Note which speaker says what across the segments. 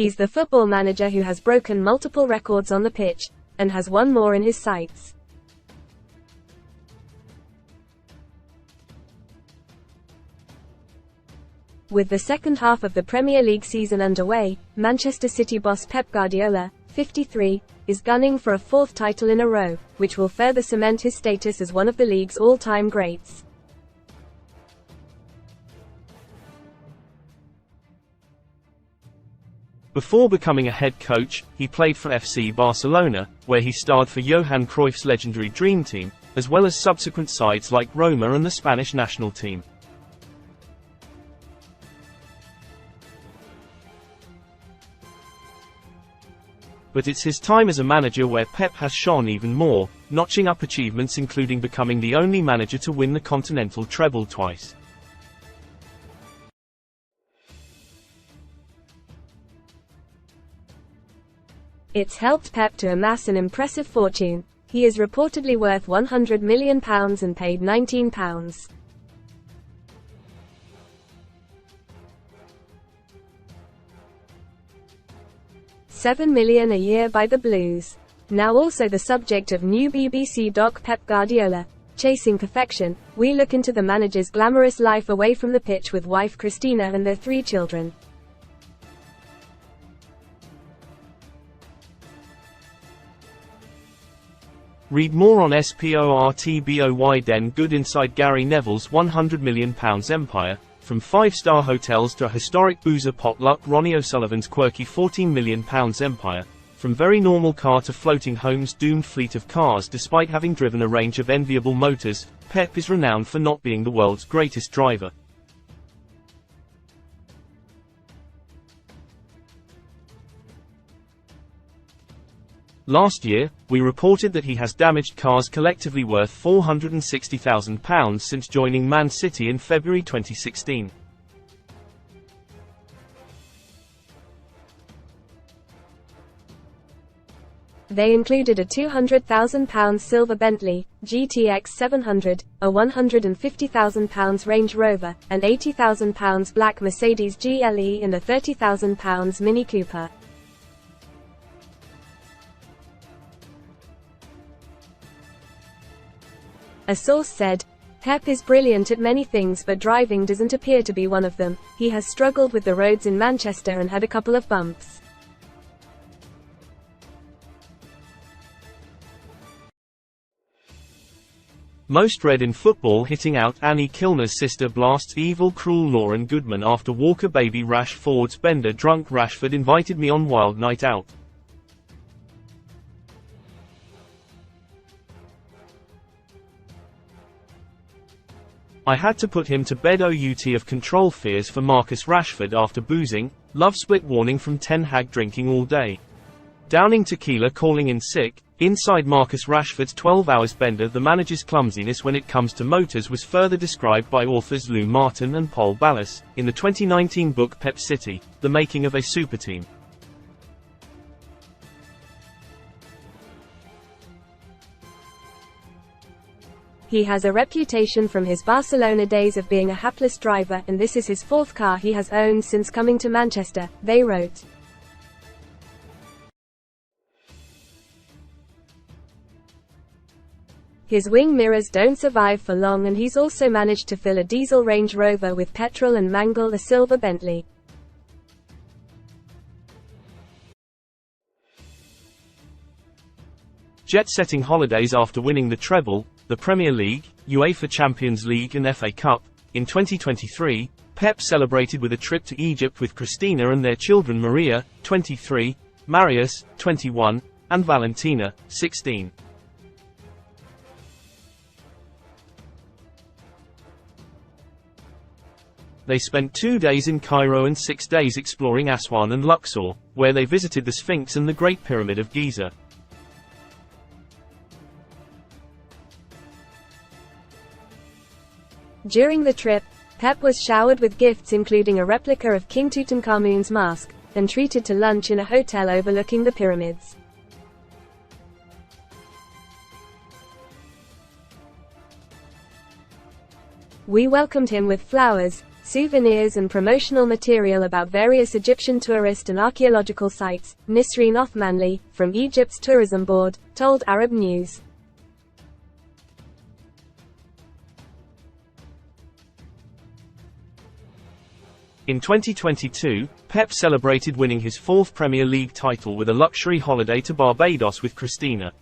Speaker 1: He's the football manager who has broken multiple records on the pitch, and has one more in his sights. With the second half of the Premier League season underway, Manchester City boss Pep Guardiola, 53, is gunning for a fourth title in a row, which will further cement his status as one of the league's all-time greats.
Speaker 2: Before becoming a head coach, he played for FC Barcelona, where he starred for Johan Cruyff's legendary Dream Team, as well as subsequent sides like Roma and the Spanish national team. But it's his time as a manager where Pep has shone even more, notching up achievements including becoming the only manager to win the Continental treble twice.
Speaker 1: It's helped Pep to amass an impressive fortune. He is reportedly worth £100 million and paid £19. £7 million a year by the Blues. Now also the subject of new BBC doc Pep Guardiola, Chasing Perfection, we look into the manager's glamorous life away from the pitch with wife Christina and their 3 children.
Speaker 2: Read more on SPORTBOY Den Good inside Gary Neville's £100 million empire, from 5-star hotels to a historic boozer potluck. Ronnie O'Sullivan's quirky £14 million empire, from very normal car to floating home's doomed fleet of cars. Despite having driven a range of enviable motors, Pep is renowned for not being the world's greatest driver. Last year, we reported that he has damaged cars collectively worth £460,000 since joining Man City in February 2016.
Speaker 1: They included a £200,000 silver Bentley GTX 700, a £150,000 Range Rover, an £80,000 black Mercedes GLE and a £30,000 Mini Cooper. A source said, Pep is brilliant at many things but driving doesn't appear to be one of them. He has struggled with the roads in Manchester and had a couple of bumps.
Speaker 2: Most read in football hitting out Annie Kilner's sister blasts evil cruel Lauren Goodman after Walker baby Rashford's bender drunk Rashford invited me on wild night out. I had to put him to bed. Out of control fears for Marcus Rashford after boozing, love split warning from Ten Hag drinking all day. Downing tequila calling in sick. Inside Marcus Rashford's 12 hours bender, the manager's clumsiness when it comes to motors was further described by authors Lou Martin and Paul Ballas, in the 2019 book Pep City, The Making of a Super Team.
Speaker 1: He has a reputation from his Barcelona days of being a hapless driver, and this is his 4th car he has owned since coming to Manchester, they wrote. His wing mirrors don't survive for long, and he's also managed to fill a diesel Range Rover with petrol and mangle a silver Bentley.
Speaker 2: Jet-setting holidays after winning the treble, the Premier League, UEFA Champions League and FA Cup. In 2023, Pep celebrated with a trip to Egypt with Christina and their children Maria, 23, Marius, 21, and Valentina, 16. They spent 2 days in Cairo and 6 days exploring Aswan and Luxor, where they visited the Sphinx and the Great Pyramid of Giza.
Speaker 1: During the trip, Pep was showered with gifts including a replica of King Tutankhamun's mask, and treated to lunch in a hotel overlooking the pyramids. We welcomed him with flowers, souvenirs and promotional material about various Egyptian tourist and archaeological sites. Nisreen Othmanli, from Egypt's tourism board, told Arab News.
Speaker 2: In 2022, Pep celebrated winning his fourth Premier League title with a luxury holiday to Barbados with Christina.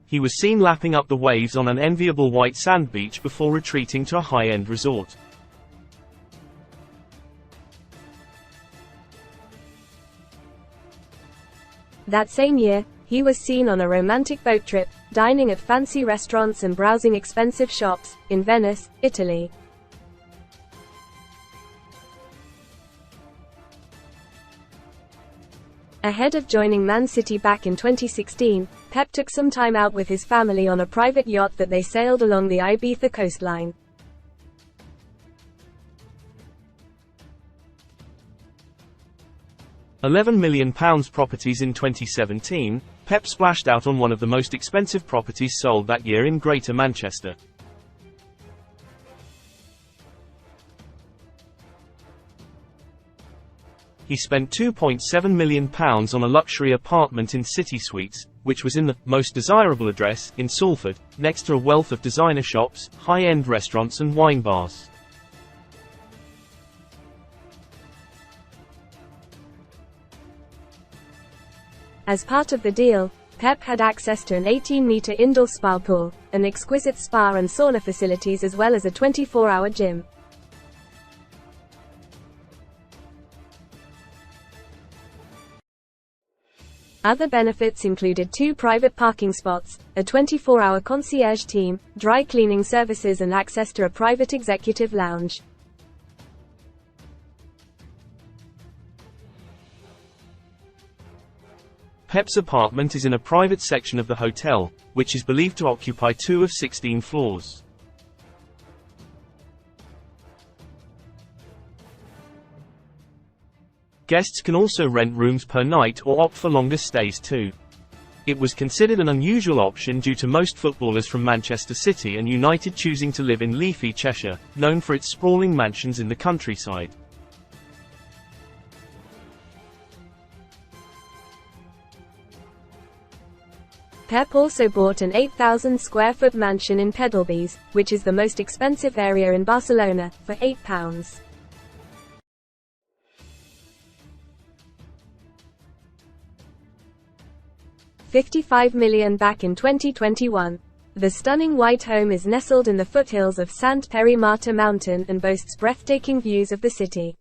Speaker 2: He was seen lapping up the waves on an enviable white sand beach before retreating to a high-end resort.
Speaker 1: That same year, he was seen on a romantic boat trip, dining at fancy restaurants and browsing expensive shops, in Venice, Italy. Ahead of joining Man City back in 2016, Pep took some time out with his family on a private yacht that they sailed along the Ibiza coastline.
Speaker 2: £11 million properties in 2017, Pep splashed out on one of the most expensive properties sold that year in Greater Manchester. He spent £2.7 million on a luxury apartment in City Suites, which was in the most desirable address in Salford, next to a wealth of designer shops, high-end restaurants and wine bars.
Speaker 1: As part of the deal, Pep had access to an 18-meter indoor spa pool, an exquisite spa and sauna facilities as well as a 24-hour gym. Other benefits included 2 private parking spots, a 24-hour concierge team, dry cleaning services and access to a private executive lounge.
Speaker 2: Pep's apartment is in a private section of the hotel, which is believed to occupy 2 of 16 floors. Guests can also rent rooms per night or opt for longer stays too. It was considered an unusual option due to most footballers from Manchester City and United choosing to live in leafy Cheshire, known for its sprawling mansions in the countryside.
Speaker 1: Pep also bought an 8,000-square-foot mansion in Pedelbees, which is the most expensive area in Barcelona, for £8. $55 million back in 2021. The stunning white home is nestled in the foothills of Sant Pere Martyr Mountain and boasts breathtaking views of the city.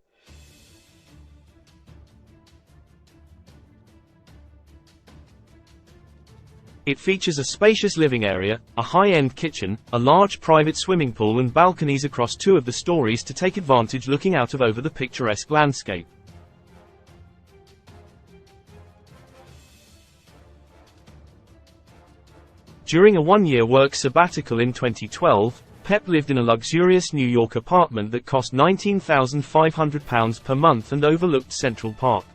Speaker 2: It features a spacious living area, a high-end kitchen, a large private swimming pool and balconies across 2 of the stories to take advantage looking out over the picturesque landscape. During a 1-year work sabbatical in 2012, Pep lived in a luxurious New York apartment that cost £19,500 per month and overlooked Central Park.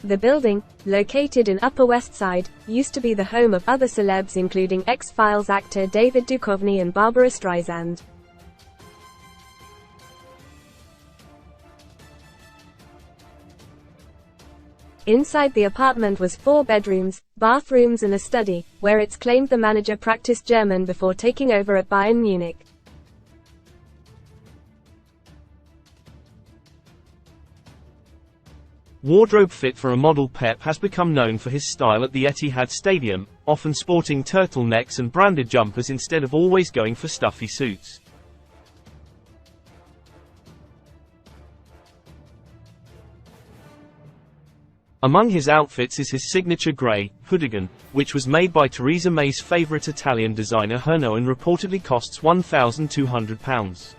Speaker 1: The building, located in Upper West Side, used to be the home of other celebs including X-Files actor David Duchovny and Barbara Streisand. Inside the apartment was 4 bedrooms, bathrooms and a study, where it's claimed the manager practiced German before taking over at Bayern Munich.
Speaker 2: Wardrobe fit for a model, Pep has become known for his style at the Etihad Stadium, often sporting turtlenecks and branded jumpers instead of always going for stuffy suits. Among his outfits is his signature grey hoodigan, which was made by Theresa May's favourite Italian designer Herno and reportedly costs £1,200.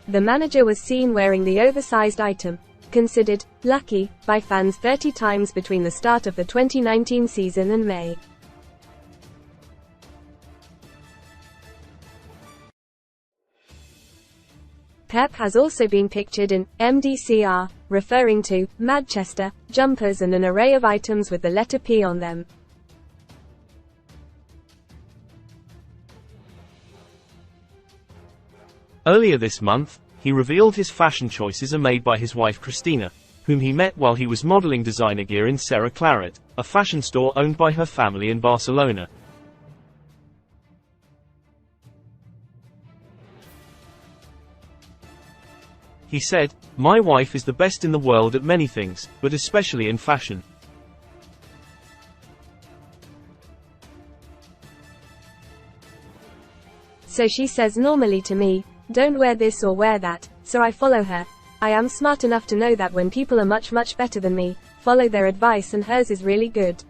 Speaker 1: The manager was seen wearing the oversized item, considered lucky by fans 30 times between the start of the 2019 season and May. Pep has also been pictured in MDCR, referring to Manchester jumpers and an array of items with the letter P on them.
Speaker 2: Earlier this month, he revealed his fashion choices are made by his wife Christina, whom he met while he was modeling designer gear in Serra Claret, a fashion store owned by her family in Barcelona. He said, "My wife is the best in the world at many things, but especially in fashion.
Speaker 1: So she says normally to me, don't wear this or wear that, so I follow her. I am smart enough to know that when people are much better than me, follow their advice, and hers is really good."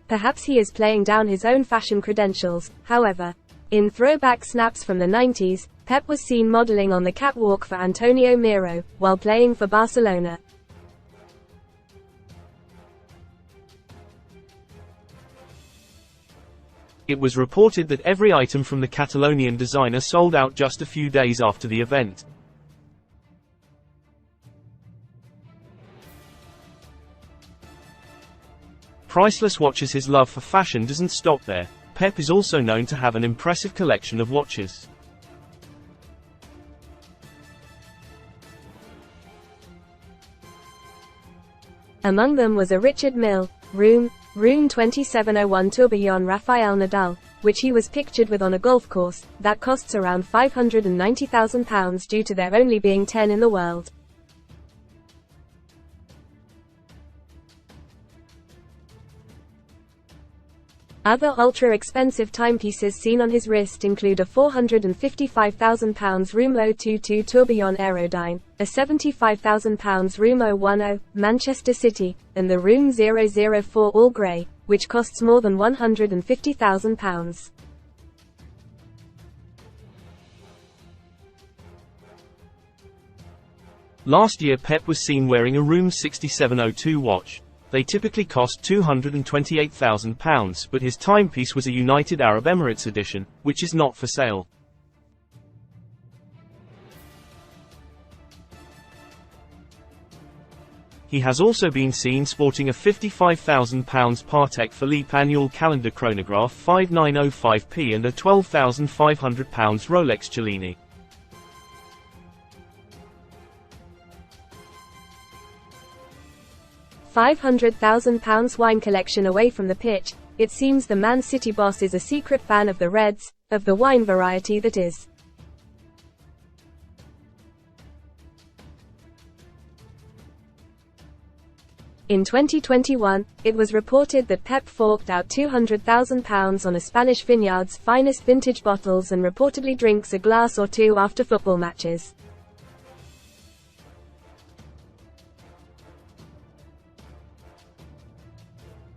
Speaker 1: Perhaps he is playing down his own fashion credentials, however. In throwback snaps from the 90s, Pep was seen modeling on the catwalk for Antonio Miro, while playing for Barcelona.
Speaker 2: It was reported that every item from the Catalonian designer sold out just a few days after the event. Priceless watches. His love for fashion doesn't stop there. Pep is also known to have an impressive collection of watches.
Speaker 1: Among them was a Richard Mille Room 2701 tourbillon Rafael Nadal, which he was pictured with on a golf course, that costs around £590,000 due to there only being 10 in the world. Other ultra-expensive timepieces seen on his wrist include a £455,000 Room 022 tourbillon Aerodyne, a £75,000 Room 010 Manchester City, and the Room 004 All Grey, which costs more than £150,000.
Speaker 2: Last year Pep was seen wearing a Room 6702 watch. They typically cost £228,000, but his timepiece was a United Arab Emirates edition, which is not for sale. He has also been seen sporting a £55,000 Patek Philippe annual calendar chronograph 5905P and a £12,500 Rolex Cellini.
Speaker 1: £500,000 wine collection. Away from the pitch, it seems the Man City boss is a secret fan of the Reds, of the wine variety that is. In 2021, it was reported that Pep forked out £200,000 on a Spanish vineyard's finest vintage bottles and reportedly drinks a glass or two after football matches.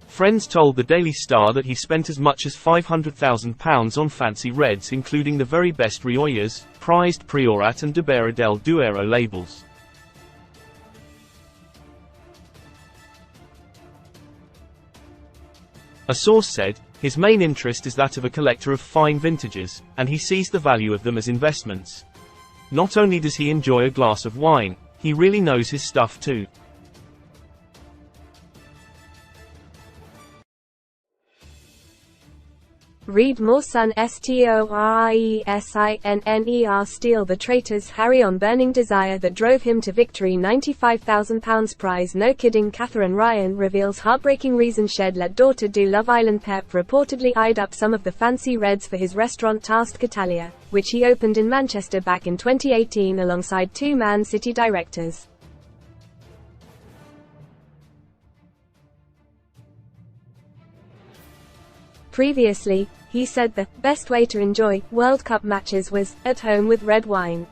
Speaker 2: Friends told the Daily Star that he spent as much as £500,000 on fancy reds, including the very best Riojas, prized Priorat and Debarra del Duero labels. A source said, his main interest is that of a collector of fine vintages, and he sees the value of them as investments. Not only does he enjoy a glass of wine, he really knows his stuff too.
Speaker 1: Read more. Sun STORIESINNER Steal the Traitors. Harry on burning desire that drove him to victory. £95,000 prize. No kidding. Catherine Ryan reveals heartbreaking reason shed let daughter do Love Island. Pep reportedly eyed up some of the fancy reds for his restaurant Task Catalia, which he opened in Manchester back in 2018 alongside two Man City directors. Previously, he said the best way to enjoy World Cup matches was at home with red wine.